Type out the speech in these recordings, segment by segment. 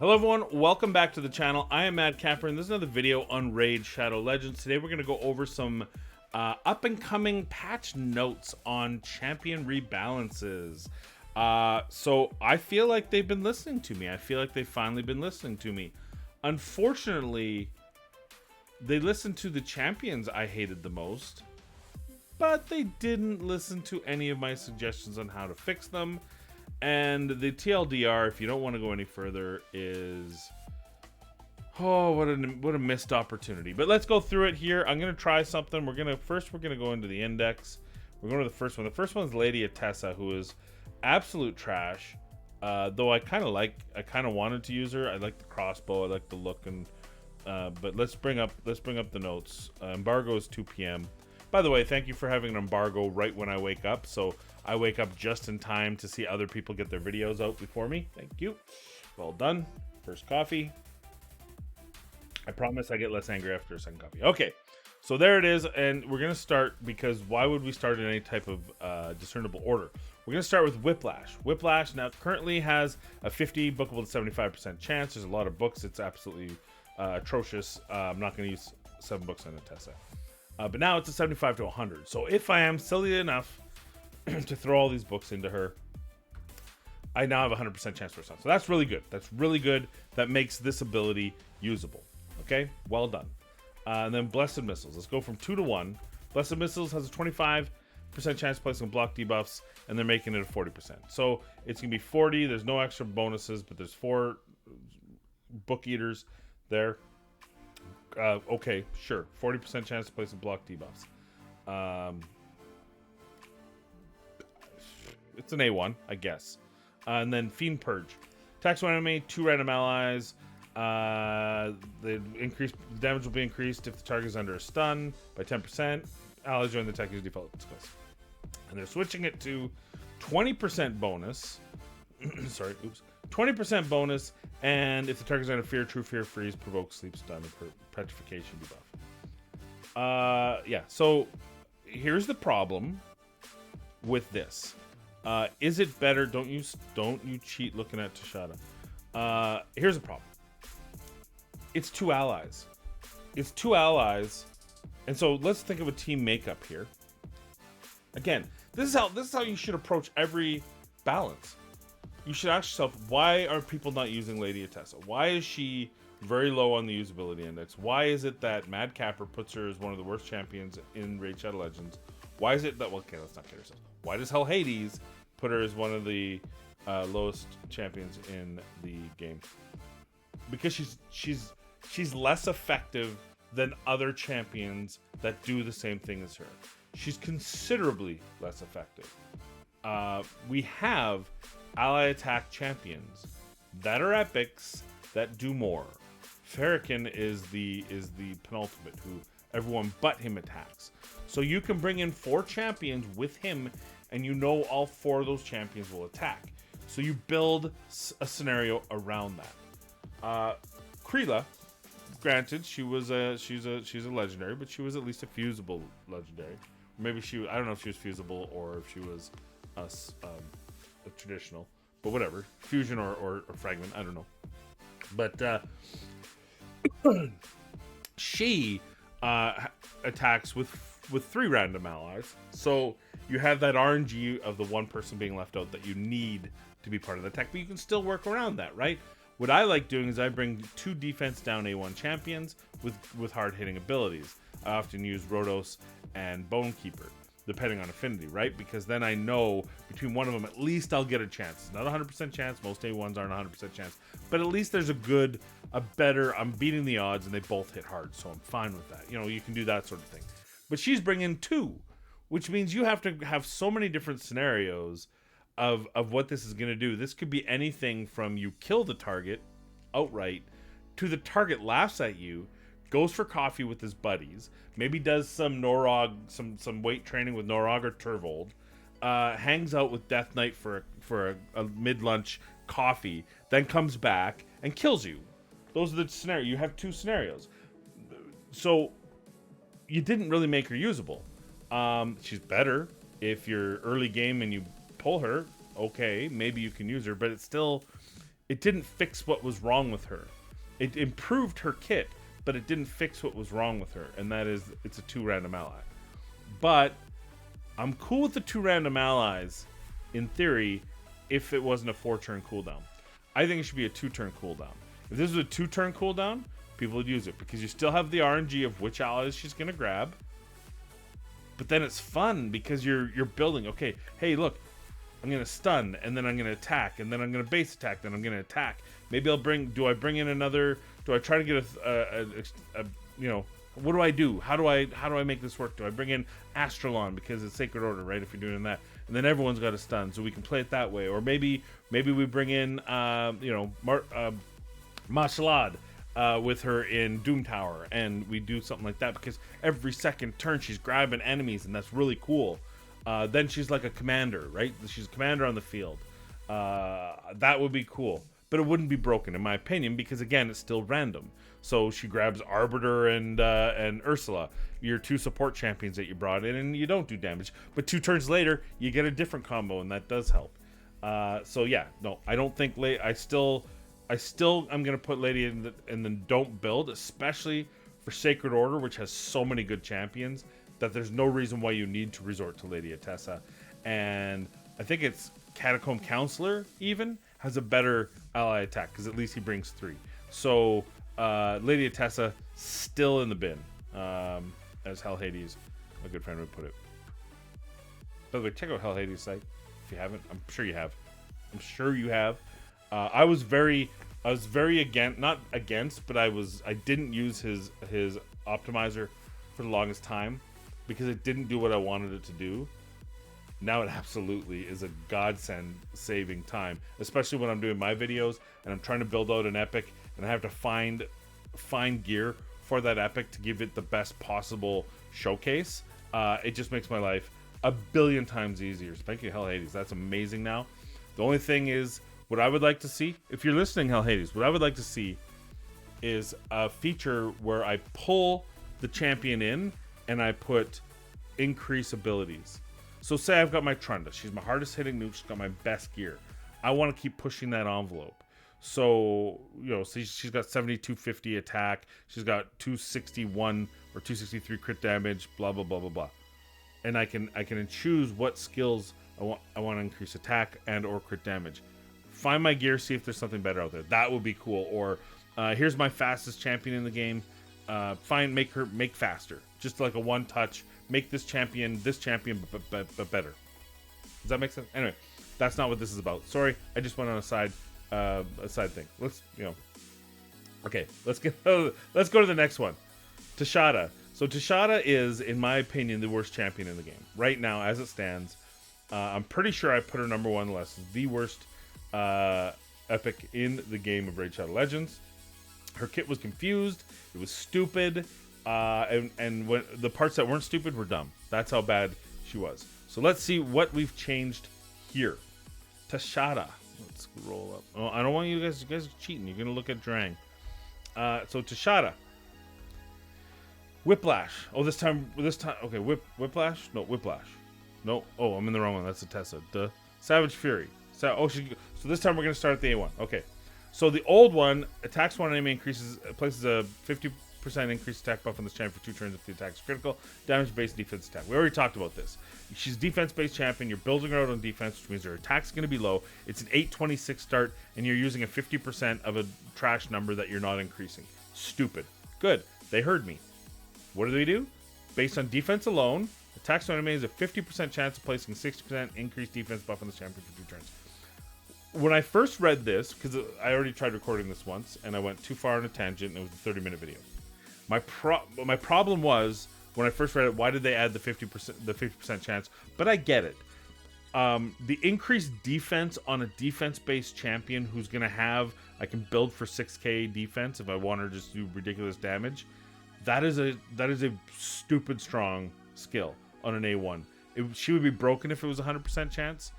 Hello everyone, welcome back to the channel. I am Mad Capper, and this is another video on Raid Shadow Legends. Today we're going to go over some up-and-coming patch notes on champion rebalances. So I feel like they've been listening to me. I feel like they've finally been listening to me. Unfortunately, they listened to the champions I hated the most, but they didn't listen to any of my suggestions on how to fix them. And the TLDR, if you don't want to go any further, is what a missed opportunity. But let's go through it here. I'm gonna try something. We're gonna go into the index. We're going to the first one. The first one is Lady Etessa, who is absolute trash. Though I kind of wanted to use her. I like the crossbow. I like the look, and but let's bring up the notes. Embargo is 2 p.m. By the way, thank you for having an embargo right when I wake up. So I wake up just in time to see other people get their videos out before me. Thank you. Well done. First coffee. I promise I get less angry after a second coffee. Okay, so there it is. And we're going to start, because why would we start in any type of discernible order? We're going to start with Whiplash. Whiplash now currently has a 50 bookable to 75% chance. There's a lot of books. It's absolutely atrocious. I'm not going to use 7 books on Attessa. But now it's a 75 to 100. So if I am silly enough to throw all these books into her, I now have a 100% chance for a stun. So that's really good. That's really good. That makes this ability usable. Okay, well done. And then Blessed Missiles. Let's go from 2 to 1. Blessed Missiles has a 25% chance of placing block debuffs, and they're making it a 40%. So it's going to be 40. There's no extra bonuses, but there's 4 book eaters there. Okay, sure. 40% chance to place a block debuffs. It's an A1, I guess. And then Fiend Purge. Attacks one enemy, 2 random allies. The damage will be increased if the target is under a stun by 10%. Allies join the attacker's default skills. And they're switching it to 20% bonus. Sorry, oops. 20% bonus, and if the target is under fear, true fear, freeze, provoke, sleep, stun, and petrification debuff. Yeah, so here's the problem with this. Is it better? Don't you cheat looking at Tashada. Here's the problem. It's 2 allies. It's 2 allies, and so let's think of a team makeup here. Again, this is how you should approach every balance. You should ask yourself, why are people not using Lady Etessa? Why is she very low on the usability index? Why is it that Mad Capper puts her as one of the worst champions in Raid Shadow Legends? Why is it that, well, okay, let's not kid ourselves. Why does Hell Hades put her as one of the lowest champions in the game? Because she's less effective than other champions that do the same thing as her. She's considerably less effective. We have ally attack champions that are epics that do more. Farrakhan is the penultimate, who everyone but him attacks. So you can bring in 4 champions with him, and you know all 4 of those champions will attack. So you build a scenario around that. Kreela, granted, she's a legendary, but she was at least a fusible legendary. Or maybe I don't know if she was fusible or if she was a traditional, but whatever, fusion or fragment, I don't know. But she attacks with 3 random allies, so you have that RNG of the one person being left out that you need to be part of the attack, but you can still work around that, right? What I like doing is I bring 2 defense down A1 champions with hard hitting abilities. I often use Rhodos and Bonekeeper, depending on affinity, right? Because then I know between one of them, at least I'll get a chance. It's not a 100% chance. Most A1s aren't a 100% chance. But at least there's I'm beating the odds, and they both hit hard, so I'm fine with that. You know, you can do that sort of thing. But she's bringing 2, which means you have to have so many different scenarios of what this is going to do. This could be anything from you kill the target outright to the target laughs at you, goes for coffee with his buddies, maybe does some Norog, some weight training with Norog or Turvold, hangs out with Death Knight for a mid-lunch coffee, then comes back and kills you. Those are the scenarios. You have 2 scenarios. So you didn't really make her usable. She's better if you're early game and you pull her. Okay, maybe you can use her, but it's still it didn't fix what was wrong with her. It improved her kit, but it didn't fix what was wrong with her, and that is it's a 2 random ally. But I'm cool with the 2 random allies in theory if it wasn't a 4-turn cooldown. I think it should be a 2-turn cooldown. If this was a 2-turn cooldown, people would use it because you still have the RNG of which allies she's gonna grab. But then it's fun because you're building. Okay, hey, look, I'm gonna stun and then I'm gonna attack and then I'm gonna base attack. Then I'm gonna attack. Maybe I'll bring. Do I bring in another? Do I try to get a you know? What do I do? How do I make this work? Do I bring in Astralon because it's Sacred Order, right? If you're doing that, and then everyone's got a stun, so we can play it that way. Or maybe we bring in Mashalad with her in Doom Tower, and we do something like that because every second turn she's grabbing enemies, and that's really cool. Then she's like a commander, right? She's a commander on the field. That would be cool, but it wouldn't be broken in my opinion because again, it's still random. So she grabs Arbiter and Ursula, your 2 support champions that you brought in, and you don't do damage. But 2 turns later, you get a different combo, and that does help. So yeah, no, I don't think I still I'm gonna put Lady in the don't build, especially for Sacred Order, which has so many good champions that there's no reason why you need to resort to Lady Etessa. And I think it's Catacomb Counselor even has a better ally attack because at least he brings 3. So Lady Etessa still in the bin, as Hell Hades, my good friend, would put it. By the way, check out Hell Hades' site if you haven't. I'm sure you have. I'm sure you have. I was very against, not against, but I didn't use his optimizer for the longest time because it didn't do what I wanted it to do. Now it absolutely is a godsend saving time, especially when I'm doing my videos and I'm trying to build out an epic and I have to find gear for that epic to give it the best possible showcase. It just makes my life a billion times easier. So thank you, Hell Hades. That's amazing now. The only thing is, what I would like to see, if you're listening, Hell Hades, what I would like to see is a feature where I pull the champion in and I put increase abilities. So say I've got my Trunda. She's my hardest hitting nuke. She's got my best gear. I want to keep pushing that envelope. So, she's got 7250 attack. She's got 261 or 263 crit damage, blah, blah, blah, blah, blah. And I can choose what skills I want to increase attack and or crit damage. Find my gear, see if there's something better out there. That would be cool. Or here's my fastest champion in the game. Make faster. Just like a one touch. Make this champion but better. Does that make sense? Anyway, that's not what this is about. Sorry, I just went on a side thing. Okay, let's go to the next one. Teshada. So Teshada is, in my opinion, the worst champion in the game right now as it stands. I'm pretty sure I put her number 1 list. The worst epic in the game of Raid Shadow Legends. Her kit was confused. It was stupid. And when the parts that weren't stupid were dumb. That's how bad she was. So let's see what we've changed here. Tashata. Let's roll up. Oh, I don't want you guys are cheating. You're gonna look at Jarang. So Tashata. Whiplash. Oh, this time. Okay, Whiplash. No, Whiplash. No. Oh, I'm in the wrong one. That's Attessa. Duh. Savage Fury. So this time we're gonna start at the A1. Okay. So the old one attacks one enemy, places a 50% increased attack buff on this champion for 2 turns if the attack is critical. Damage based defense attack. We already talked about this. She's defense based champion. You're building her out on defense, which means her attack's going to be low. It's an 826 start, and you're using a 50% of a trash number that you're not increasing. Stupid. Good. They heard me. What do? Based on defense alone, attacks on enemy has a 50% chance of placing 60% increased defense buff on this champion for 2 turns. When I first read this, because I already tried recording this once, and I went too far on a tangent, and it was a 30-minute video. My problem was, when I first read it, why did they add the 50% chance? But I get it. The increased defense on a defense-based champion who's going to have, I can build for 6k defense if I want her to just do ridiculous damage. That is a stupid strong skill on an A1. She would be broken if it was 100% chance.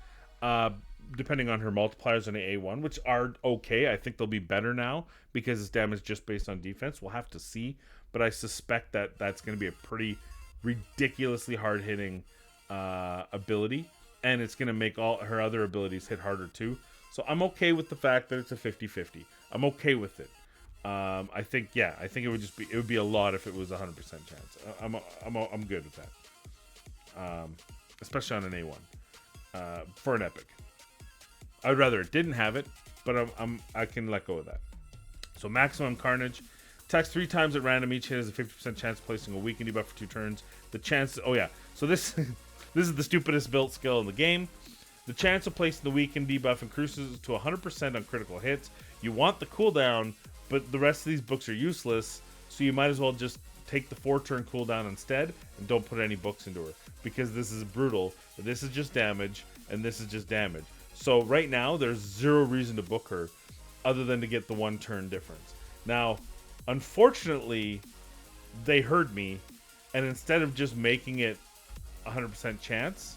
Depending on her multipliers on an A1, which are okay. I think they'll be better now because it's damage just based on defense. We'll have to see, but I suspect that that's going to be a pretty ridiculously hard-hitting ability, and it's going to make all her other abilities hit harder too. So I'm okay with the fact that it's a 50-50. I'm okay with it. I think it would be a lot if it was 100% chance. I'm good with that. Especially on an A1 for an epic. I'd rather it didn't have it, but I can let go of that. So maximum carnage. Attacks 3 times at random. Each hit has a 50% chance of placing a weaken debuff for 2 turns. The chance. Oh yeah. So this this is the stupidest built skill in the game. The chance of placing the weaken debuff increases to 100% on critical hits. You want the cooldown, but the rest of these books are useless, so you might as well just take the 4-turn cooldown instead and don't put any books into her, because this is brutal. This is just damage, and this is just damage. So right now, there's zero reason to book her other than to get the 1-turn difference. Now, unfortunately, they heard me, and instead of just making it 100% chance,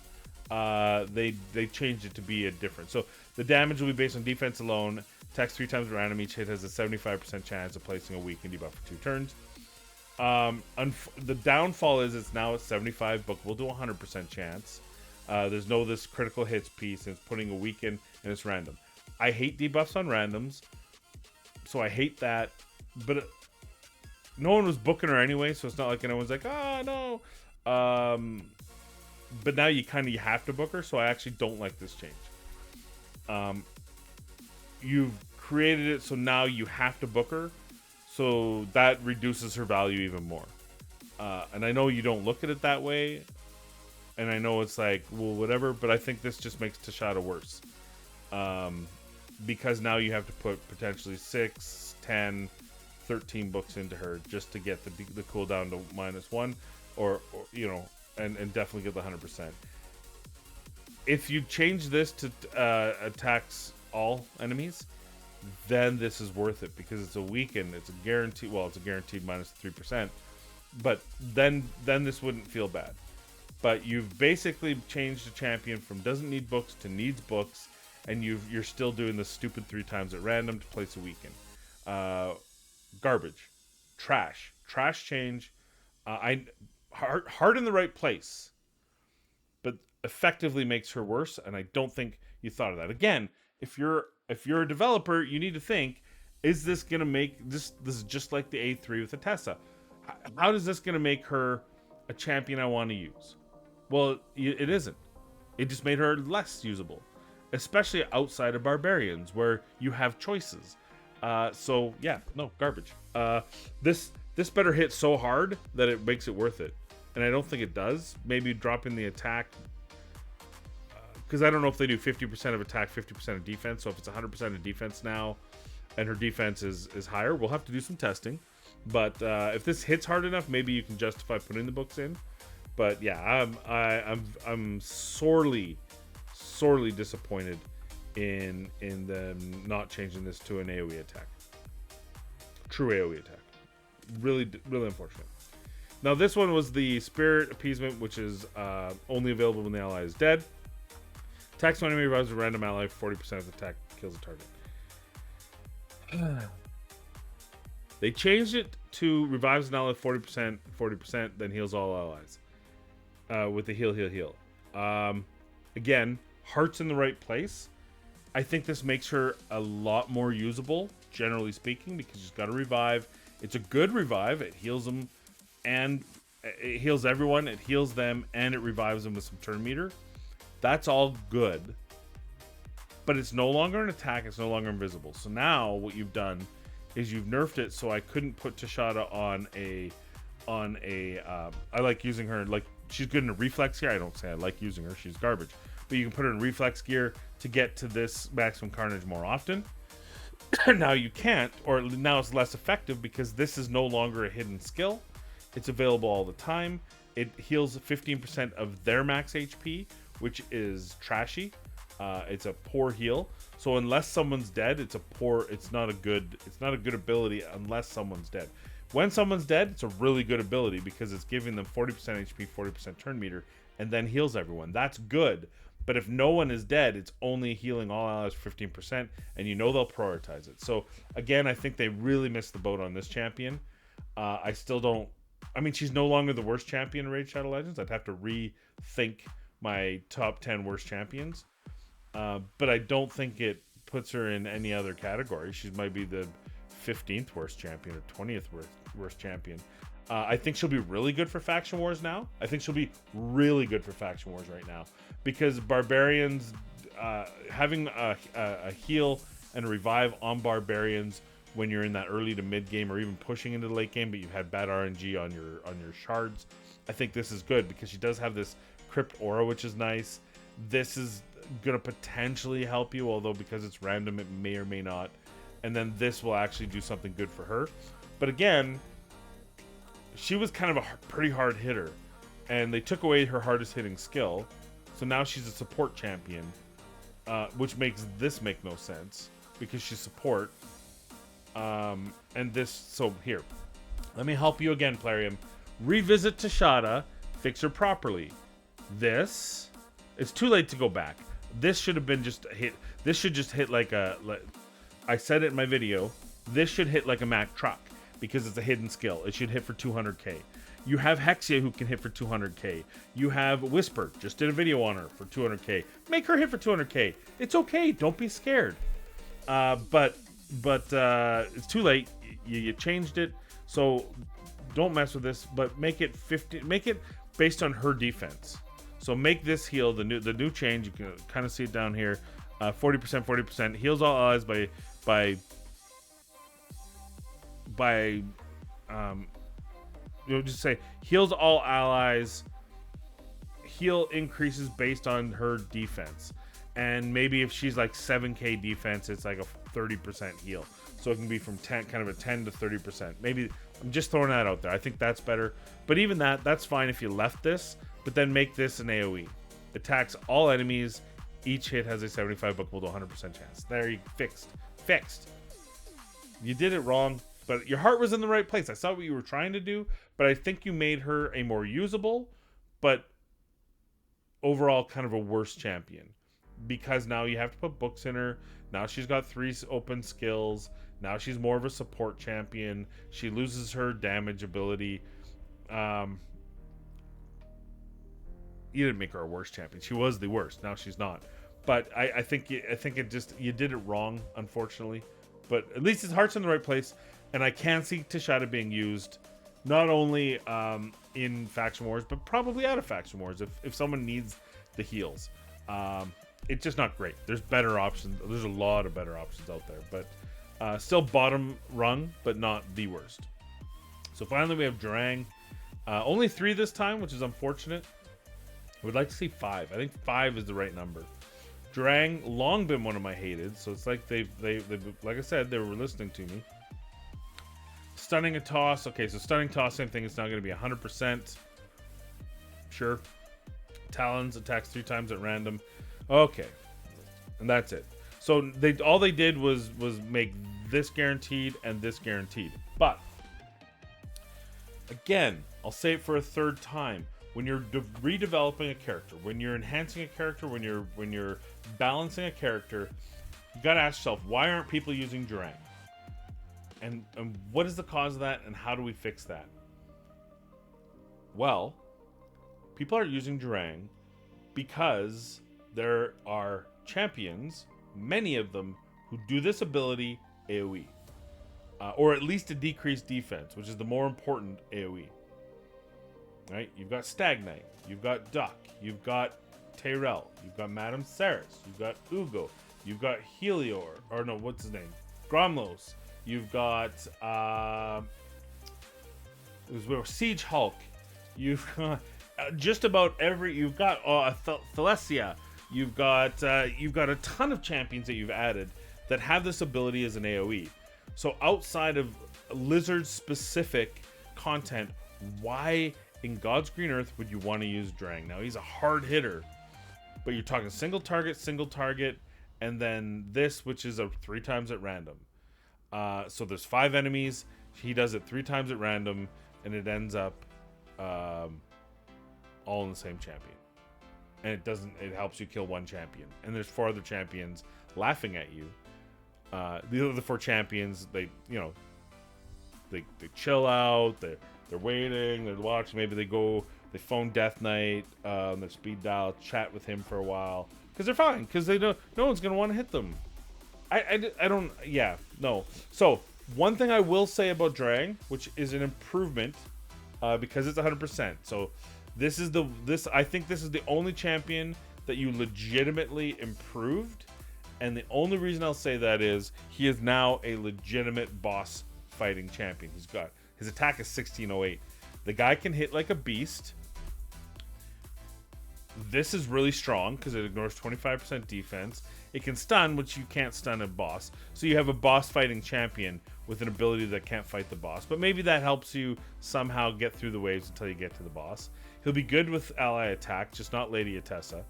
they changed it to be a different. So the damage will be based on defense alone. Attacks 3 times at random. Each hit has a 75% chance of placing a weaken debuff for 2 turns. The downfall is it's now at 75, but we'll do 100% chance. There's no this critical hits piece, and it's putting a weaken, and it's random. I hate debuffs on randoms, so I hate that. But no one was booking her anyway, so it's not like anyone's like, no. But now you have to book her, so I actually don't like this change. You've created it so now you have to book her, so that reduces her value even more. And I know you don't look at it that way, and I know it's like, well, whatever, but I think this just makes Tashata worse. Because now you have to put potentially 6, 10, 13 books into her just to get the cooldown to -1, or and definitely get the 100%. If you change this to attacks all enemies, then this is worth it, because it's a weaken. It's a guarantee. Well, it's a guaranteed -3%, but then this wouldn't feel bad. But you've basically changed the champion from doesn't need books to needs books, and you're still doing the stupid 3 times at random to place a weaken. Garbage, trash change. Hard in the right place, but effectively makes her worse. And I don't think you thought of that. Again, if you're a developer, you need to think: is this gonna make this? This is just like the A3 with Etessa. How is this gonna make her a champion I want to use? Well, it isn't. It just made her less usable, especially outside of barbarians where you have choices. So yeah, no, garbage. This better hit so hard that it makes it worth it, and I don't think it does. Maybe dropping the attack, because I don't know if they do 50% of attack, 50% of defense. So if it's 100% of defense now, and her defense is higher, we'll have to do some testing. But if this hits hard enough, maybe you can justify putting the books in. But yeah, I'm sorely disappointed in them not changing this to an AoE attack, true AoE attack. Really unfortunate. Now this one was the Spirit Appeasement, which is only available when the ally is dead. Attacks when enemy revives a random ally, 40% of the attack kills a target. They changed it to revives an ally 40%, then heals all allies. With the heal. Again, heart's in the right place. I think this makes her a lot more usable, generally speaking, because she's got a revive. It's a good revive. It heals them, and it heals everyone. It heals them, and it revives them with some turn meter. That's all good. But it's no longer an attack. It's no longer invisible. So now what you've done is you've nerfed it so I couldn't put Tashata on a I like using her, like, she's good in a reflex gear. I don't say I like using her, she's garbage, but you can put her in reflex gear to get to this maximum carnage more often. Now you can't, or now it's less effective, because this is no longer a hidden skill. It's available all the time. It heals 15% of their max HP, which is trashy. It's a poor heal. So unless someone's dead, it's not a good ability unless someone's dead. When someone's dead, it's a really good ability, because it's giving them 40% HP, 40% turn meter, and then heals everyone. That's good. But if no one is dead, it's only healing all allies 15%, and you know they'll prioritize it. So again, I think they really missed the boat on this champion. I still don't. I mean, she's no longer the worst champion in Raid Shadow Legends. I'd have to rethink my top 10 worst champions. But I don't think it puts her in any other category. She might be the 15th worst champion or 20th worst champion. I think she'll be really good for Faction Wars now. I think she'll be really good for Faction Wars right now, because Barbarians, having a heal and a revive on Barbarians when you're in that early to mid game, or even pushing into the late game, but you've had bad RNG on your shards, I think this is good because she does have this Crypt Aura, which is nice. This is gonna potentially help you, although because it's random, it may or may not. And then this will actually do something good for her. But again, she was kind of a pretty hard hitter, and they took away her hardest hitting skill, so now she's a support champion, which makes this make no sense because she's support. And this, so here, let me help you again, Plarium. Revisit Teshada, fix her properly. This, it's too late to go back. This should have been just hit. This should just hit like I said it in my video. This should hit like a Mack truck because it's a hidden skill. It should hit for 200k. You have Hexia who can hit for 200k. You have Whisper. Just did a video on her for 200k. Make her hit for 200k. It's okay. Don't be scared. But it's too late. You changed it, so don't mess with this. But make it 50. Make it based on her defense. So make this heal the new change. You can kind of see it down here. 40%. Heals all allies by you'll just say heals all allies. Heal increases based on her defense, and maybe if she's like 7k defense, it's like a 30% heal. So it can be from 10, kind of a 10 to 30%. Maybe I'm just throwing that out there. I think that's better. But even that's fine if you left this. But then make this an AoE. Attacks all enemies. Each hit has a 75 bookable to 100% chance. There, you fixed. You did it wrong, but your heart was in the right place. I saw what you were trying to do, but I think you made her a more usable, but overall kind of a worse champion. Because now you have to put books in her. Now she's got 3 open skills. Now she's more of a support champion. She loses her damage ability. You didn't make her a worst champion. She was the worst. Now she's not. But I think it just, you did it wrong, unfortunately. But at least his heart's in the right place, and I can see Tashata being used not only in Faction Wars, but probably out of Faction Wars if someone needs the heals. It's just not great. There's better options. There's a lot of better options out there, but still bottom rung, but not the worst. So finally we have Jarang. Only 3 this time, which is unfortunate. I would like to see 5. I think 5 is the right number. Durang, long been one of my hated, so it's like they've like I said, they were listening to me. Stunning a toss. Okay, so stunning toss, same thing. It's now going to be 100%. Sure. Talons attacks 3 times at random. Okay, and that's it. So all they did was make this guaranteed and this guaranteed. But again, I'll say it for a third time. When you're redeveloping a character, when you're enhancing a character, when you're balancing a character, you gotta ask yourself, why aren't people using Jarang? And what is the cause of that, and how do we fix that? Well, people are using Jarang because there are champions, many of them, who do this ability AoE. Or at least a decreased defense, which is the more important AoE. Right? You've got Stagnite, you've got Duck, you've got Tyrell, you've got Madame Ceres, you've got Ugo, you've got Helior, or no, what's his name? Gromlos, you've got Siege Hulk, you've got just about every, you've got Thalesia, you've got a ton of champions that you've added that have this ability as an AoE. So outside of Lizard specific content, why in God's green earth would you want to use Jarang? Now he's a hard hitter, but you're talking single target, and then this, which is a 3 times at random. So there's 5 enemies. He does it 3 times at random, and it ends up all in the same champion. And it helps you kill 1 champion. And there's 4 other champions laughing at you. The other 4 champions, they chill out. They're waiting, they're watching, maybe they phone Death Knight, their speed dial, chat with him for a while. Because they're fine, because they know no one's going to want to hit them. I don't, yeah, no. So one thing I will say about Jarang, which is an improvement, because it's 100%. So I think this is the only champion that you legitimately improved, and the only reason I'll say that is he is now a legitimate boss fighting champion. He's got his attack is 1608. The guy can hit like a beast. This is really strong because it ignores 25% defense. It can stun, which you can't stun a boss. So you have a boss fighting champion with an ability that can't fight the boss. But maybe that helps you somehow get through the waves until you get to the boss. He'll be good with ally attack, just not Lady Etessa,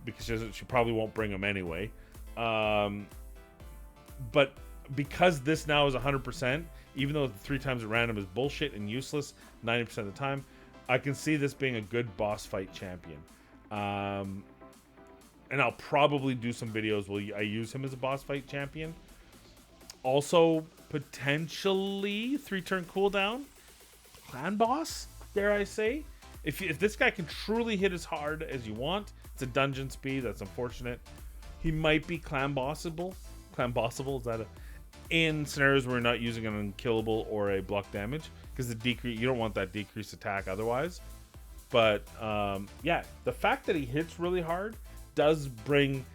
because she probably won't bring him anyway. But because this now is 100%, even though 3 times at random is bullshit and useless 90% of the time, I can see this being a good boss fight champion. And I'll probably do some videos where I use him as a boss fight champion. Also, potentially 3-turn cooldown. Clan boss, dare I say. If this guy can truly hit as hard as you want, it's a dungeon speed, that's unfortunate. He might be clan bossable. Clan bossable, is that in scenarios where you're not using an unkillable or a block damage, because you don't want that decreased attack otherwise. But yeah, the fact that he hits really hard does bring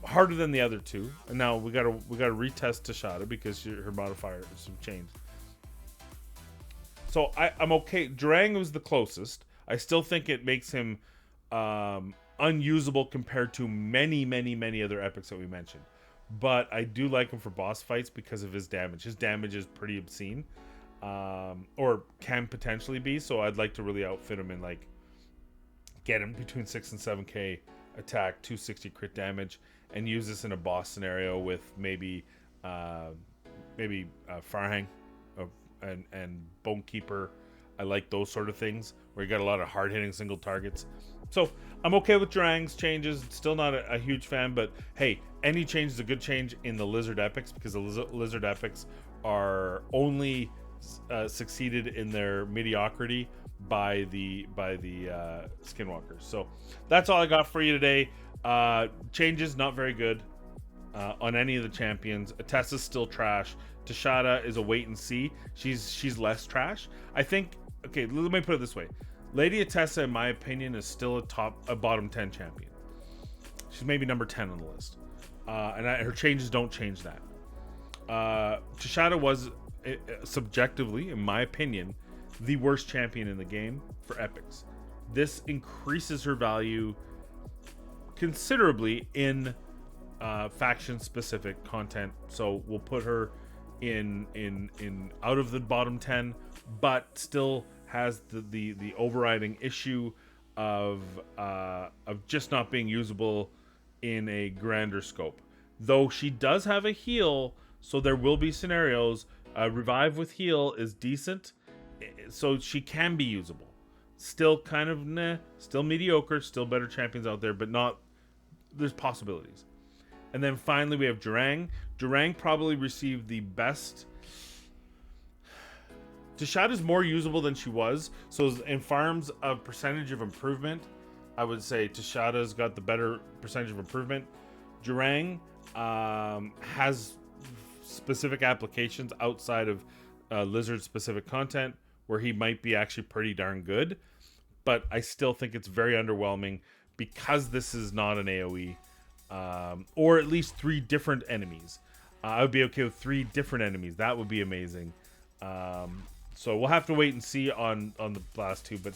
harder than the other two. And now we gotta retest Tashata because her modifier is some changed. So I'm okay. Durang was the closest. I still think it makes him unusable compared to many other epics that we mentioned. But I do like him for boss fights because of his damage. His damage is pretty obscene. Or can potentially be, so I'd like to really outfit him and like get him between 6 and 7k attack, 260 crit damage, and use this in a boss scenario with maybe Farhang and Bonekeeper. I like those sort of things where you got a lot of hard hitting single targets. So I'm okay with Jarang's changes. Still not a huge fan, but hey, any change is a good change in the Lizard epics, because the Lizard epics are only succeeded in their mediocrity by the skinwalkers. So that's all I got for you today. Changes not very good on any of the champions. Attessa's still trash. Teshada is a wait and see. She's less trash, I think. Okay, let me put it this way. Lady Etessa, in my opinion, is still a bottom 10 champion. She's maybe number 10 on the list, and her changes don't change that. Tashata was subjectively, in my opinion, the worst champion in the game for epics. This increases her value considerably in faction specific content, so we'll put her in out of the bottom 10, but still has the overriding issue of just not being usable in a grander scope. Though she does have a heal, so there will be scenarios. Revive with heal is decent, so she can be usable. Still kind of still mediocre, still better champions out there, but not, there's possibilities. And then finally we have Jarang. Jarang probably received the best. Teshada is more usable than she was, so in farms of percentage of improvement, I would say Teshada's got the better percentage of improvement. Jarang has specific applications outside of lizard specific content where he might be actually pretty darn good, but I still think it's very underwhelming because this is not an AoE, or at least 3 different enemies. I would be okay with 3 different enemies. That would be amazing. So we'll have to wait and see on the last 2, but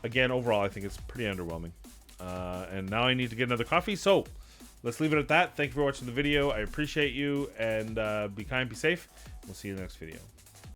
again, overall, I think it's pretty underwhelming. And now I need to get another coffee, so let's leave it at that. Thank you for watching the video. I appreciate you, and be kind, be safe. We'll see you in the next video.